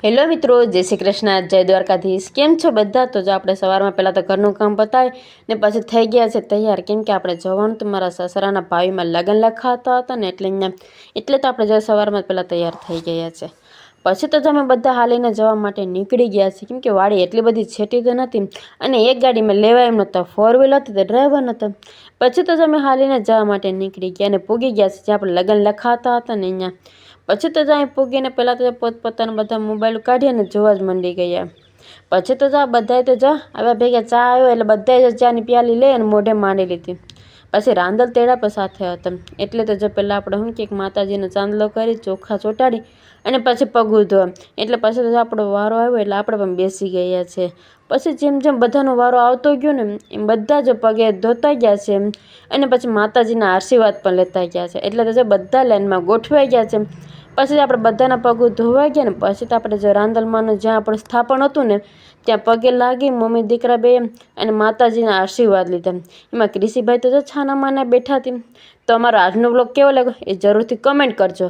Hello મિત્રો, જય શ્રી કૃષ્ણ, જય દ્વારકાધીશ। કેમ છો બધા? તો જો આપણે સવારમાં પહેલાં તો ઘરનું કામ પતાવી ને પછી થઈ ગયા છે તૈયાર, કેમ કે આપણે જવાનું તો મારા સસરાના ભાઈમાં લગ્ન લખાતા હતા ને એટલે તો આપણે જો સવારમાં પહેલાં તૈયાર થઈ ગયા છે। પછી તો અમે બધા હાલીને જવા માટે નીકળી ગયા છીએ, કેમ કે વાડી એટલી બધી છેટી તો નથી અને એક ગાડીમાં લેવાય એમ નહોતા, 4 વ્હીલર હતી તો ડ્રાઈવર નહોતો। પછી તો અમે હાલીને જવા માટે નીકળી ગયા અને પૂગી ગયા છે જ્યાં આપણે લગ્ન લખાતા હતા ને અહીંયા। પછી તો અહીં પૂગીને પહેલાં તો પોતપોતાના બધા મોબાઈલ કાઢી અને જોવા જ મંડી ગયા। પછી તો બધાએ તો આવ્યા ભેગા ચા આવ્યો એટલે બધાએ ચાની પ્યાલી લઈ અને મોઢે માંડી લીધી। પછી રાંદલ તેડા પણ સાથે હતા, એટલે તો પહેલાં આપણે શું કે માતાજીનો ચાંદલો કરી ચોખા ચોંટાડી અને પછી પગું ધોવા, એટલે પછી તો આપણો વારો આવ્યો એટલે આપણે પણ બેસી ગયા છે। પછી જેમ જેમ બધાનો વારો આવતો ગયો ને એમ બધા જ પગે ધોતા ગયા છે અને પછી માતાજીના આશીર્વાદ પણ લેતા ગયા છે, એટલે તો બધા લાઈનમાં ગોઠવાઈ ગયા છે। પછી આપણે બધાના પગું ધોવાઈ ગયા ને પછી તો આપણે જે રાંદલમાંનું જ્યાં આપણું સ્થાપન હતું ને ત્યાં પગે લાગી મમ્મી દીકરા બે અને માતાજીના આશીર્વાદ લીધા। એમાં ક્રિશીભાઈ તો છાના માના બેઠા હતી। તો અમારો આજનો બ્લોગ કેવો લાગ્યો એ જરૂરથી કમેન્ટ કરજો।